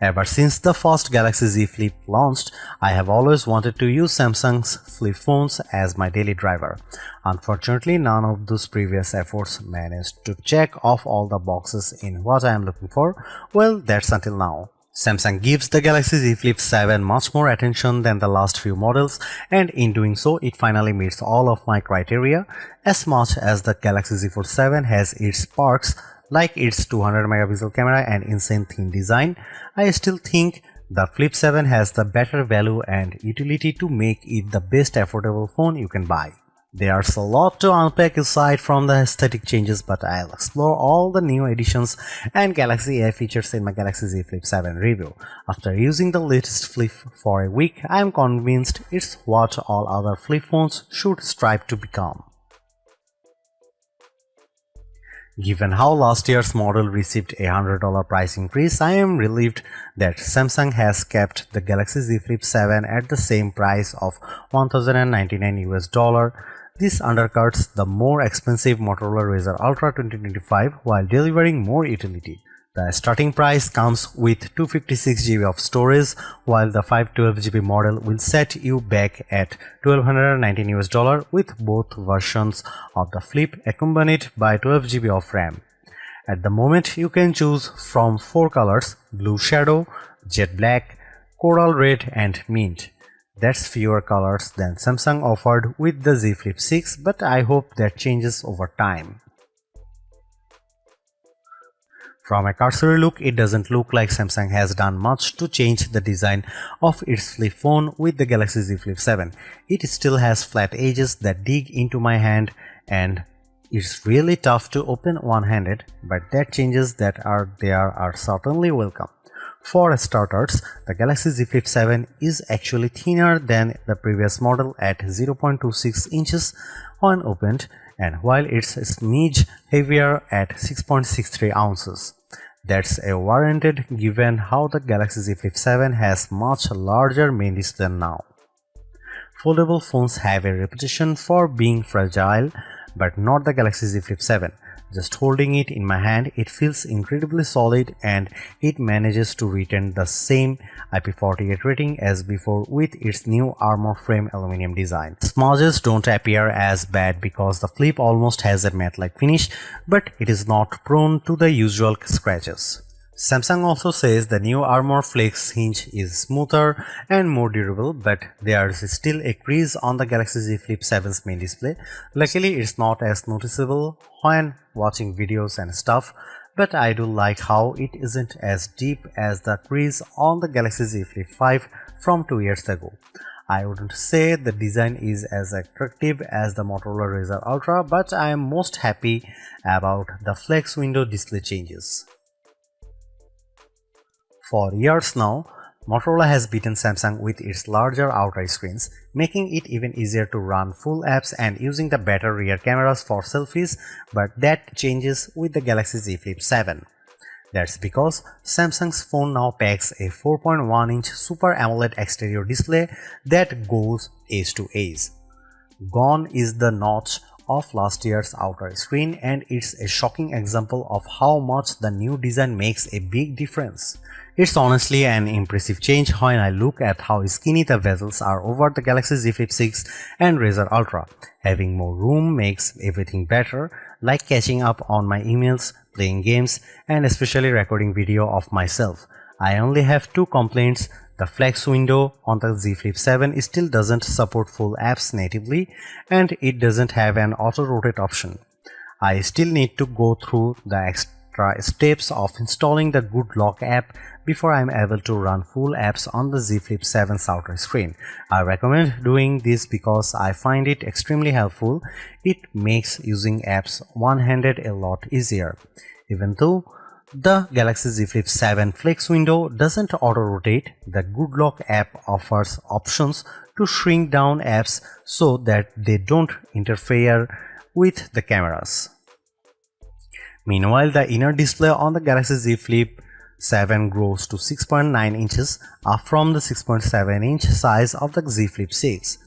Ever since the first Galaxy Z Flip launched, I have always wanted to use Samsung's flip phones as my daily driver. Unfortunately, none of those previous efforts managed to check off all the boxes in what I am looking for. Well, that's until now. Samsung gives the Galaxy Z Flip 7 much more attention than the last few models, and in doing so, it finally meets all of my criteria. As much as the Galaxy Z Fold 7 has its perks, like its 200 megapixel camera and insane thin design, I still think the Flip 7 has the better value and utility to make it the best affordable phone you can buy. There's a lot to unpack aside from the aesthetic changes, but I'll explore all the new additions and Galaxy AI features in my Galaxy Z Flip 7 review. After using the latest Flip for a week, I am convinced it's what all other flip phones should strive to become. Given how last year's model received a $100 price increase, I am relieved that Samsung has kept the Galaxy Z Flip 7 at the same price of $1,099 US. This undercuts the more expensive Motorola Razr Ultra 2025 while delivering more utility. The starting price comes with 256 GB of storage, while the 512 GB model will set you back at $1,219 US with both versions of the Flip accompanied by 12 GB of RAM. At the moment, you can choose from 4 colors: blue shadow, jet black, coral red and mint. That's fewer colors than Samsung offered with the Z Flip 6, but I hope that changes over time. From a cursory look, it doesn't look like Samsung has done much to change the design of its flip phone with the Galaxy Z Flip 7. It still has flat edges that dig into my hand, and it's really tough to open one-handed, but that changes that are there are certainly welcome. For starters, the Galaxy Z Flip 7 is actually thinner than the previous model at 0.26 inches when opened, and while it's a smidge heavier at 6.63 ounces. That's a warranted given how the Galaxy Z Flip 7 has much larger main display now. Foldable phones have a reputation for being fragile, but not the Galaxy Z Flip 7. Just holding it in my hand, it feels incredibly solid and it manages to retain the same IP48 rating as before with its new armor frame aluminum design. Smudges don't appear as bad because the Flip almost has a matte-like finish, but it is not prone to the usual scratches. Samsung also says the new Armor Flex hinge is smoother and more durable, but there's still a crease on the Galaxy Z Flip 7's main display. Luckily, it's not as noticeable when watching videos and stuff, but I do like how it isn't as deep as the crease on the Galaxy Z Flip 5 from 2 years ago. I wouldn't say the design is as attractive as the Motorola Razr Ultra, but I am most happy about the flex window display changes. For years now, Motorola has beaten Samsung with its larger outer screens, making it even easier to run full apps and using the better rear cameras for selfies, but that changes with the Galaxy Z Flip 7. That's because Samsung's phone now packs a 4.1-inch Super AMOLED exterior display that goes edge to edge. Gone is the notch of last year's outer screen, and it's a shocking example of how much the new design makes a big difference. It's honestly an impressive change when I look at how skinny the bezels are over the Galaxy Z Flip 6 and Razr Ultra. Having more room makes everything better, like catching up on my emails, playing games, and especially recording video of myself. I only have 2 complaints. The flex window on the Z Flip 7 still doesn't support full apps natively, and it doesn't have an auto-rotate option. I still need to go through the extra steps of installing the Good Lock app before I am able to run full apps on the Z Flip 7's outer screen. I recommend doing this because I find it extremely helpful. It makes using apps one-handed a lot easier. Even though the Galaxy Z Flip 7 flex window doesn't auto-rotate, the Good Lock app offers options to shrink down apps so that they don't interfere with the cameras. Meanwhile, the inner display on the Galaxy Z Flip 7 grows to 6.9 inches, up from the 6.7-inch size of the Z Flip 6.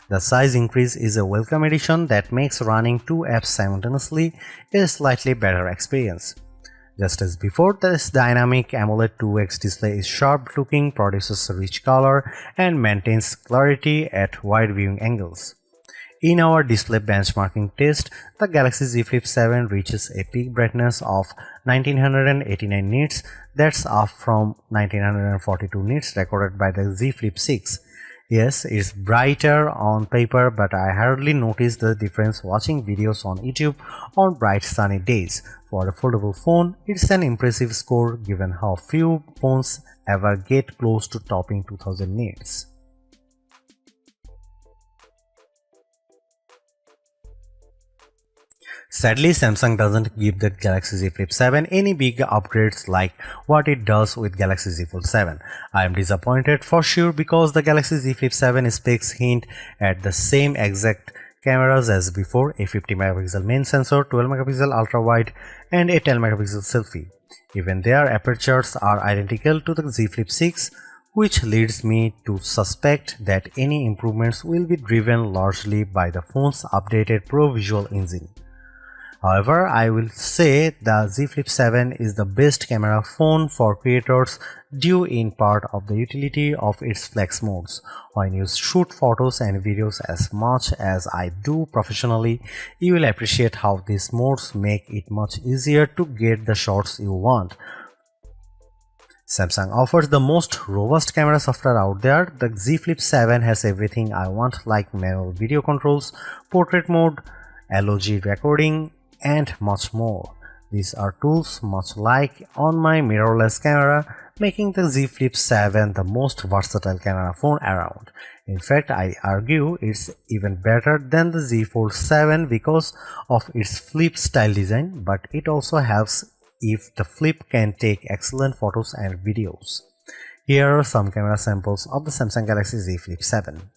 The size increase is a welcome addition that makes running 2 apps simultaneously a slightly better experience. Just as before, this dynamic AMOLED 2X display is sharp looking, produces rich color, and maintains clarity at wide viewing angles. In our display benchmarking test, the Galaxy Z Flip 7 reaches a peak brightness of 1989 nits, that's up from 1942 nits recorded by the Z Flip 6. Yes, it's brighter on paper, but I hardly notice the difference watching videos on YouTube on bright sunny days. For a foldable phone, it's an impressive score given how few phones ever get close to topping 2000 nits. Sadly, Samsung doesn't give the Galaxy Z Flip 7 any big upgrades like what it does with Galaxy Z Fold 7. I am disappointed for sure because the Galaxy Z Flip 7 specs hint at the same exact cameras as before, a 50 megapixel main sensor, 12 megapixel ultra wide and a 10 megapixel selfie. Even their apertures are identical to the Z Flip 6, which leads me to suspect that any improvements will be driven largely by the phone's updated Pro Visual engine. However, I will say the Z Flip 7 is the best camera phone for creators due in part of the utility of its flex modes. When you shoot photos and videos as much as I do professionally, you will appreciate how these modes make it much easier to get the shots you want. Samsung offers the most robust camera software out there. The Z Flip 7 has everything I want like manual video controls, portrait mode, LOG recording, and much more. These are tools much like on my mirrorless camera, making the Z Flip 7 the most versatile camera phone around. In fact, I argue it's even better than the Z Fold 7 because of its flip style design, but it also helps if the flip can take excellent photos and videos. Here are some camera samples of the Samsung Galaxy Z Flip 7.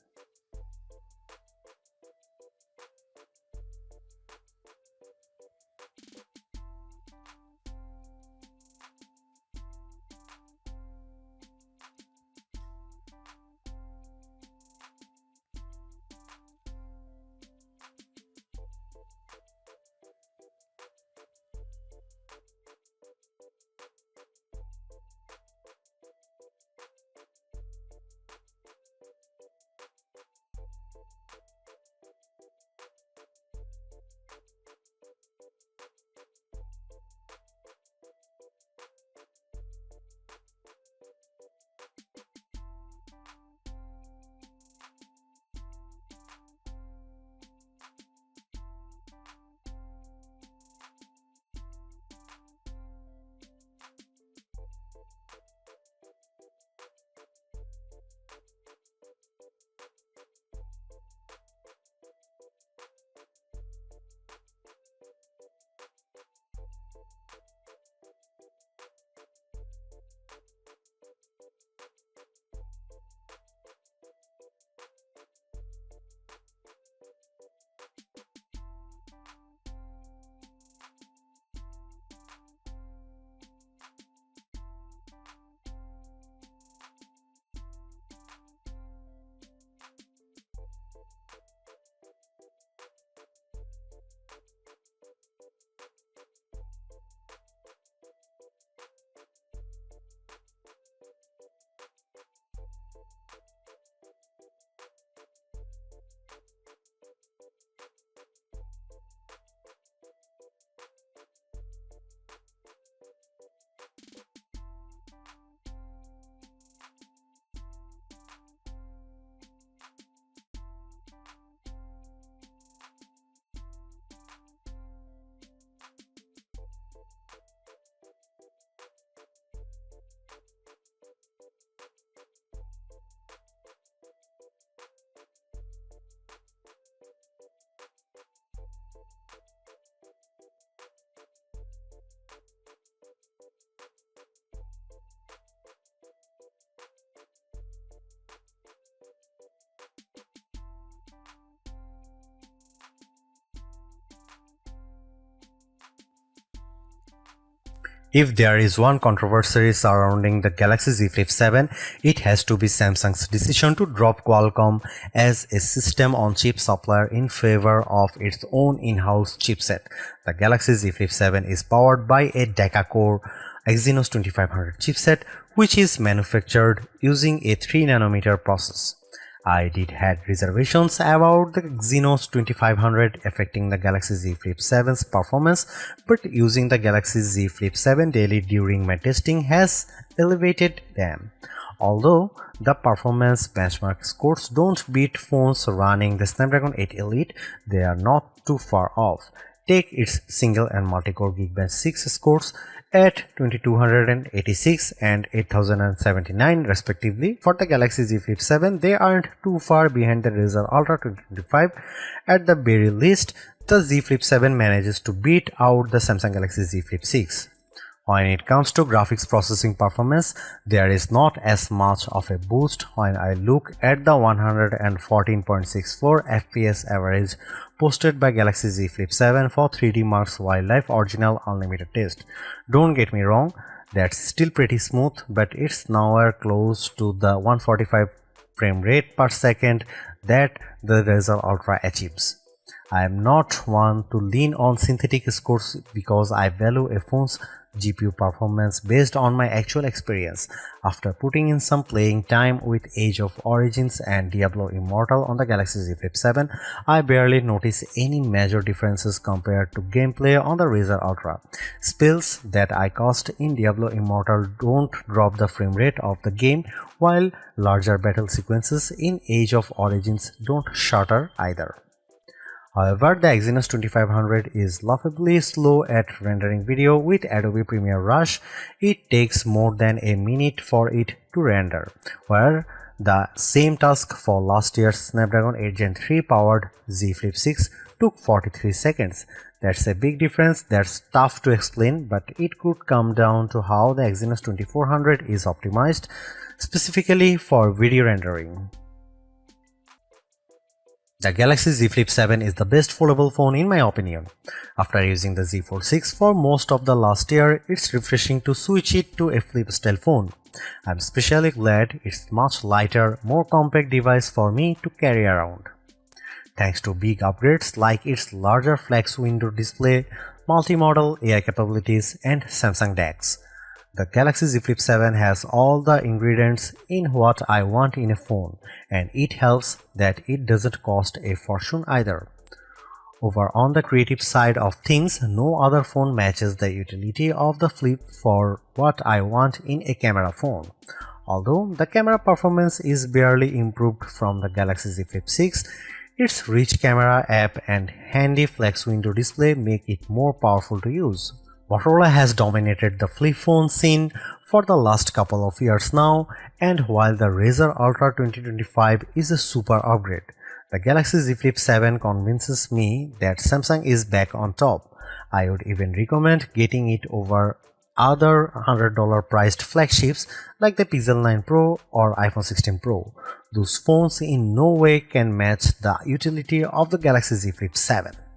If there is one controversy surrounding the Galaxy Z Flip 7, it has to be Samsung's decision to drop Qualcomm as a system-on-chip supplier in favor of its own in-house chipset. The Galaxy Z Flip 7 is powered by a Deca-core Exynos 2500 chipset, which is manufactured using a 3nm process. I did had reservations about the Exynos 2500 affecting the Galaxy Z Flip 7's performance, but using the Galaxy Z Flip 7 daily during my testing has elevated them. Although the performance benchmark scores don't beat phones running the Snapdragon 8 Elite, they are not too far off. Take its single and multi-core Geekbench 6 scores at 2286 and 8079 respectively. For the Galaxy Z Flip 7, they aren't too far behind the Razr Ultra 2025. At the very least, the Z Flip 7 manages to beat out the Samsung Galaxy Z Flip 6. When it comes to graphics processing performance, there is not as much of a boost when I look at the 114.64 FPS average posted by Galaxy Z Flip 7 for 3D Mark's Wildlife Original Unlimited test. Don't get me wrong, that's still pretty smooth, but it's nowhere close to the 145 frame rate per second that the Razr Ultra achieves. I am not one to lean on synthetic scores because I value a phone's GPU performance based on my actual experience. After putting in some playing time with Age of Origins and Diablo Immortal on the Galaxy Z Flip 7, I barely notice any major differences compared to gameplay on the Razr Ultra. Spells that I cast in Diablo Immortal don't drop the frame rate of the game, while larger battle sequences in Age of Origins don't shatter either. However, the Exynos 2500 is laughably slow at rendering video. With Adobe Premiere Rush, it takes more than a minute for it to render, where the same task for last year's Snapdragon 8 Gen 3 powered Z Flip 6 took 43 seconds. That's a big difference that's tough to explain, but it could come down to how the Exynos 2400 is optimized, specifically for video rendering. The Galaxy Z Flip 7 is the best foldable phone in my opinion. After using the Z Fold 6 for most of the last year, it's refreshing to switch it to a flip style phone. I'm especially glad it's much lighter, more compact device for me to carry around. Thanks to big upgrades like its larger flex window display, multi-modal AI capabilities, and Samsung DeX, the Galaxy Z Flip 7 has all the ingredients in what I want in a phone, and it helps that it doesn't cost a fortune either. Over on the creative side of things, no other phone matches the utility of the Flip for what I want in a camera phone. Although the camera performance is barely improved from the Galaxy Z Flip 6, its rich camera app and handy flex window display make it more powerful to use. Motorola has dominated the flip phone scene for the last couple of years now, and while the Razr Ultra 2025 is a super upgrade, the Galaxy Z Flip 7 convinces me that Samsung is back on top. I would even recommend getting it over other $100 priced flagships like the Pixel 9 Pro or iPhone 16 Pro. Those phones in no way can match the utility of the Galaxy Z Flip 7.